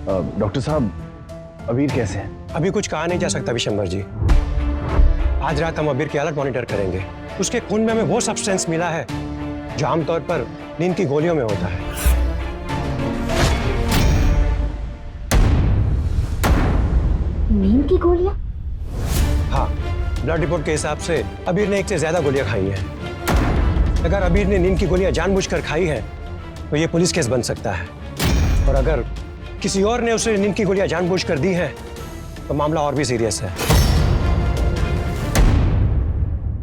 Doctor साहब, अबीर कैसे हैं? अभी कुछ कहा नहीं जा सकता विशंबर जी। आज रात हम अबीर की हालत मॉनिटर करेंगे। उसके खून में हमें वो सब्सटेंस मिला है जो आमतौर पर नींद की गोलियों में होता है। नींद की गोलियां? हाँ, ब्लड रिपोर्ट के हिसाब से अबीर ने 1 से ज्यादा गोलियां खाई हैं। अगर अबीर ने नींद की गोलियां जानबूझकर खाई है तो ये पुलिस केस बन सकता है, और अगर किसी और ने उसे नींद की गोलियां जानबूझकर दी हैं तो मामला और भी सीरियस है।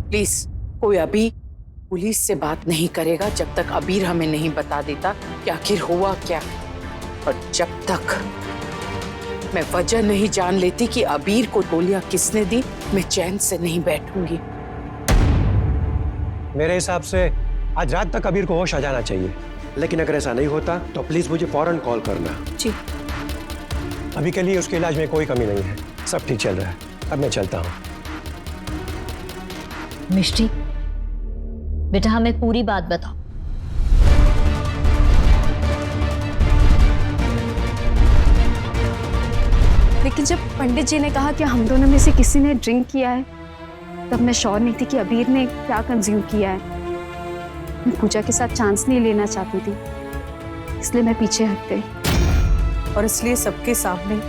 प्लीज कोई अभी पुलिस से बात नहीं करेगा जब तक अबीर हमें नहीं बता देता कि आखिर हुआ क्या, और जब तक मैं वजह नहीं जान लेती कि अबीर को गोलियां किसने दी, मैं चैन से नहीं बैठूंगी। मेरे हिसाब से आज रात तक अबीर को होश आ जाना चाहिए, लेकिन अगर ऐसा नहीं होता तो प्लीज मुझे फौरन कॉल करना। जी। अभी के लिए उसके इलाज में कोई कमी नहीं है, सब ठीक चल रहा है। अब मैं चलता हूँ। मिष्टी, बेटा हमें पूरी बात बताओ। लेकिन जब पंडित जी ने कहा कि हम दोनों में से किसी ने ड्रिंक किया है, तब मैं श्योर नहीं थी कि अबीर ने क्या कंज्यूम किया है। मैं पूजा के साथ चांस नहीं लेना चाहती थी, इसलिए मैं पीछे हट गई और इसलिए सबके सामने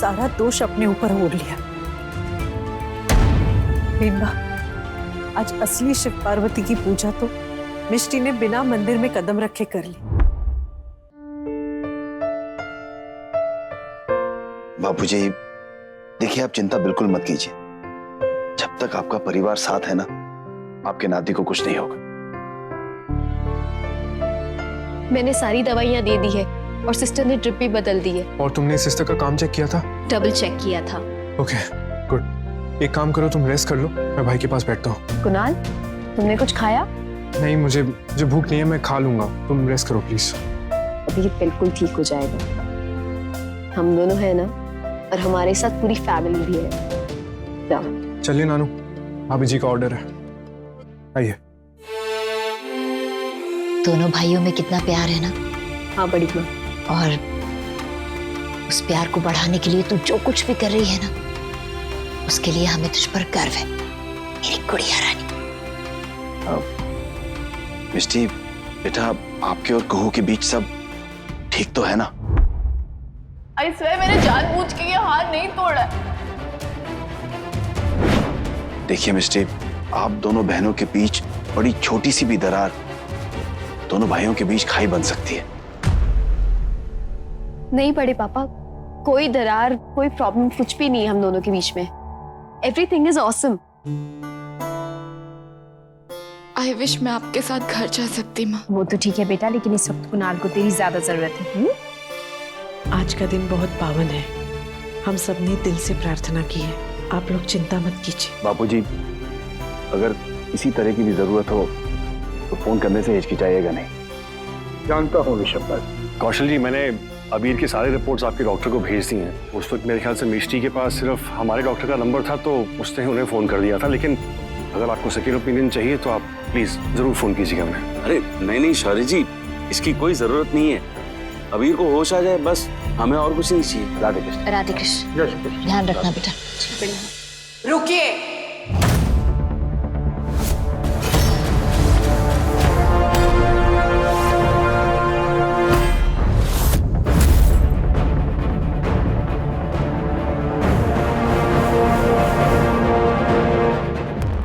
सारा दोष अपने ऊपर ओढ़ लिया। बीनबा, आज असली शिव पार्वती की पूजा तो मिष्टी ने बिना मंदिर में कदम रखे कर ली। बापूजी, देखिए, आप चिंता बिल्कुल मत कीजिए। जब तक आपका परिवार साथ है ना, आपके नाती को कुछ नहीं होगा। मैंने सारी दवाइयाँ दे दी है और सिस्टर ने ड्रिप भी बदल दी है। और तुमने सिस्टर का काम चेक किया था? डबल चेक किया था। Okay, good. एक काम करो, तुम रेस्ट कर लो, मैं भाई के पास बैठता हूँ। कुणाल, तुमने कुछ खाया? नहीं, मुझे भूख नहीं है, मैं खा लूंगा। तुम रेस्ट करो प्लीज। अबीर बिल्कुल ठीक हो जाएगा। हम दोनों हैं ना, और हमारे साथ पूरी फैमिली भी है। जाओ। चलिए नानू, भाभी जी का ऑर्डर है, आइए। दोनों भाइयों में कितना प्यार है ना। हाँ बड़ी माँ। और उस प्यार को बढ़ाने के लिए तू जो कुछ भी कर रही है ना, उसके लिए हमें तुझ पर गर्व है, मेरी गुड़िया रानी। मिष्टी बेटा, आपके और कुहू के बीच सब ठीक तो है ना? आई स्वेयर मैंने जानबूझ के ये हाथ नहीं तोड़ा। देखिए मिष्टी, आप दोनों बहनों के बीच बड़ी छोटी सी भी दरार दोनों भाइयों के बीच खाई बन सकती है। नहीं बड़े पापा, कोई दरार, कोई प्रॉब्लम कुछ भी नहीं है हम दोनों के बीच में। Everything is awesome. I wish मैं आपके साथ घर जा सकती माँ। वो तो ठीक है बेटा, लेकिन इस वक्त कुणाल को तेरी ज्यादा जरूरत है। आज का दिन बहुत पावन है, हम सब ने दिल से प्रार्थना की है, आप लोग चिंता मत कीजिए। बापूजी, अगर इसी तरह की भी जरूरत हो तो फोन करने से हिचकिचाइएगा नहीं। जानता हूँ विशंबर। कौशल जी, मैंने अबीर की सारी रिपोर्ट्स आपके डॉक्टर को भेज दी हैं। उस वक्त मेरे ख्याल से मिष्टी के पास सिर्फ हमारे डॉक्टर का नंबर था, तो उसने उन्हें फ़ोन कर दिया था। लेकिन अगर आपको सेकेंड ओपिनियन चाहिए तो आप प्लीज़ ज़रूर फ़ोन कीजिएगा उन्हें। अरे नहीं शौर्य जी, इसकी कोई ज़रूरत नहीं है। अबीर को होश आ जाए बस, हमें और कुछ नहीं चाहिए। राधे कृष्ण। राधे कृष्ण, ध्यान रखना बेटा। रुकिए।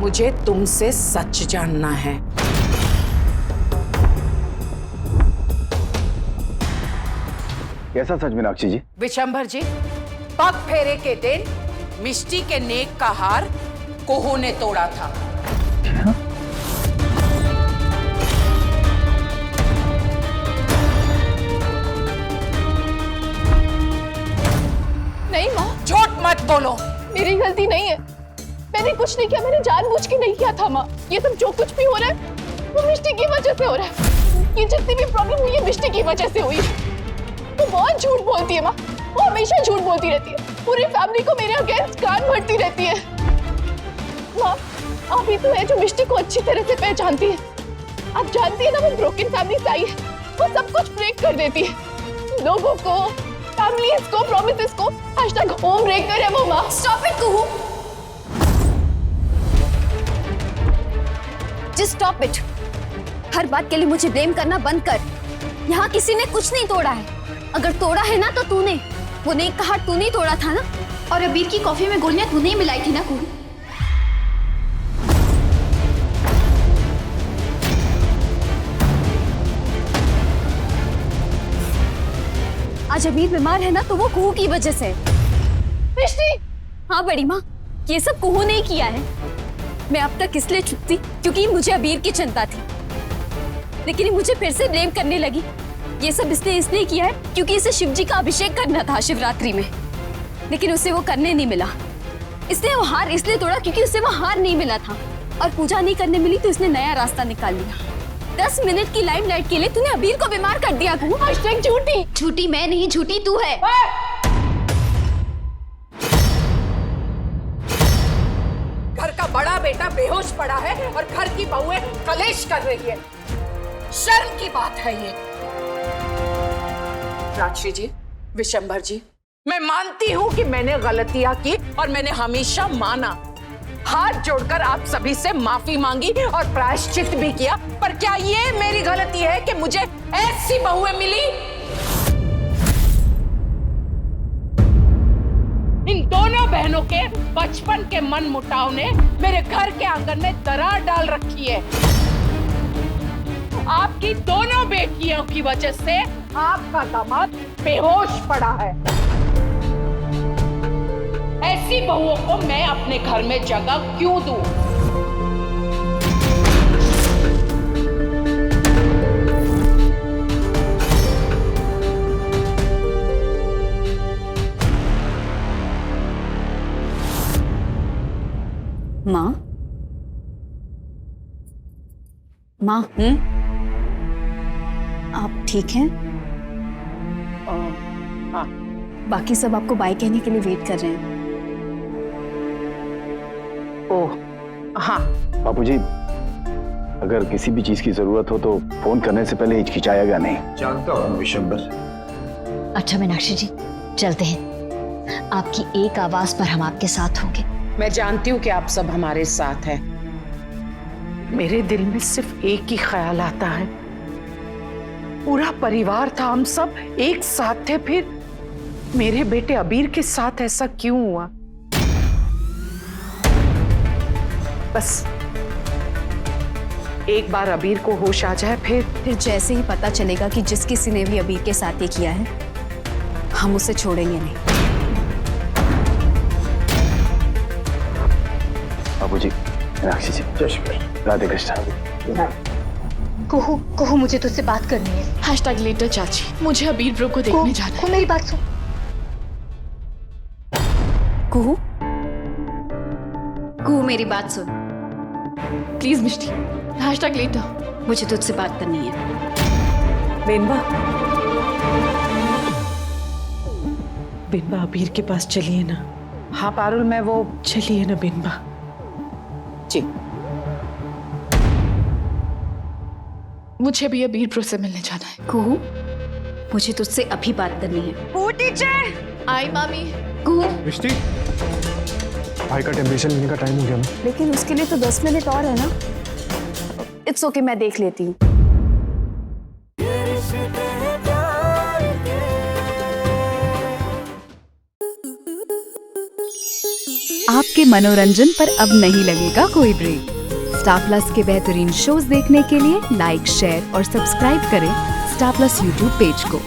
मुझे तुमसे सच जानना है। कैसा सच मीनाक्षी जी? विशंभर जी, पग फेरे के दिन मिष्टी के नेक का हार कुहू ने तोड़ा था। नहीं माँ, झूठ मत बोलो। मेरी गलती नहीं है, मैंने कुछ नहीं किया, मैंने जानबूझ के नहीं किया था माँ। ये सब जो कुछ भी हो रहा है वो मिष्टी की वजह से हो रहा है। ये जितनी भी प्रॉब्लम हुई है मिष्टी की वजह से हुई है। वो बहुत झूठ बोलती है माँ, वो हमेशा झूठ बोलती रहती है, पूरी फैमिली को मेरे अगेंस्ट कान भरती रहती है। माँ, आप ही तो है जो मिष्टी को अच्छी तरह से पहचानती है। आप जानती है ना, वो ब्रोकन फैमिली से आई है, वो सब कुछ ब्रेक कर देती है, लोगों को, फैमिली प्लीज को प्रॉमिस को #होम ब्रेकर है वो माँ। Stop it Kuhu, just stop it. हर बात के लिए मुझे ब्लेम करना बंद कर। यहाँ किसी ने कुछ नहीं तोड़ा है, अगर तोड़ा है ना तो तूने। वो नहीं कहा तूने तोड़ा था ना, और अबीर की कॉफी में गोलियां तूने ही मिलाई थी ना कुहू। आज अबीर बीमार है ना तो वो कुहू की वजह से। मिष्टी, हाँ बड़ी माँ, ये सब कुहू ने किया है। मैं अब तक इसलिए चुप थी क्योंकि मुझे अबीर की चिंता थी, लेकिन मुझे फिर से ब्लेम करने लगी। ये सब इसलिए किया है क्योंकि इसे शिव जी का अभिषेक करना था शिवरात्रि में, लेकिन उसे वो करने नहीं मिला। इसलिए वो हार इसलिए तोड़ा क्योंकि उसे वो हार नहीं मिला था, और पूजा नहीं करने मिली तो इसने नया रास्ता निकाल लिया। 10 मिनट की लाइमलाइट के लिए तूने अबीर को बीमार कर दिया। झूठी। झूठी मैं नहीं, झूठी तू है। घर का बड़ा बेटा बेहोश पड़ा है और घर की बहुएं कलेश कर रही है। शर्म की बात है ये। राजश्री जी, विशंभर जी, मैं मानती हूँ कि मैंने गलतियां की और मैंने हमेशा माना। हाथ जोड़कर आप सभी से माफी मांगी और प्रायश्चित भी किया, पर क्या ये मेरी गलती है कि मुझे ऐसी बहुएं मिली? इन दोनों बहनों के बचपन के मन मुटाव ने मेरे घर के आंगन में दरार डाल रखी है। आपकी दोनों बेटियों की वजह से आपका दामाद बेहोश पड़ा है। ऐसी बहुओं को मैं अपने घर में जगह क्यों दूं? माँ, माँ, आप ठीक हैं? हाँ। बाकी सब आपको बाय कहने के लिए वेट कर रहे हैं। ओह, हाँ। बापूजी, अगर किसी भी चीज की जरूरत हो तो फोन करने से पहले हिचकिचाएगा नहीं। जानता हूँ विशंबर। अच्छा मीनाक्षी जी, चलते हैं। आपकी एक आवाज पर हम आपके साथ होंगे। मैं जानती हूँ कि आप सब हमारे साथ हैं। मेरे दिल में सिर्फ एक ही ख्याल आता है, पूरा परिवार था, हम सब एक साथ थे, फिर मेरे बेटे अबीर के साथ ऐसा क्यों हुआ? बस एक बार अबीर को होश आ जाए, फिर जैसे ही पता चलेगा कि जिस किसी ने भी अबीर के साथ ये किया है, हम उसे छोड़ेंगे नहीं। बाबूजी, मीनाक्षी जी, राधे कृष्ण। कुहू, मुझे तुझसे बात करनी है। #लेटर चाची, मुझे अबीर ब्रो को देखने जाना है। मेरी बात सुन। कुहू, मेरी बात सुन। Please Mishti, #letter. मुझे तुझसे बात करनी है। बिनबा अबीर के पास चलिए ना। हाँ पारुल, मैं वो चलिए ना बिनबा जी। मुझे भी अबीर ब्रो से मिलने जाना है। कुहू, मुझे तुझसे अभी बात करनी है। कुहू टीचर। आई मामी। कुहू, मिष्टी, भाई का टेम्परेचर लेने का टाइम हो गया ना। लेकिन उसके लिए तो 10 मिनट और है ना। इट्स ओके, मैं देख लेती हूँ। आपके मनोरंजन पर अब नहीं लगेगा कोई ब्रेक। स्टार प्लस के बेहतरीन शोज देखने के लिए लाइक, शेयर और सब्सक्राइब करें स्टार प्लस यूट्यूब पेज को।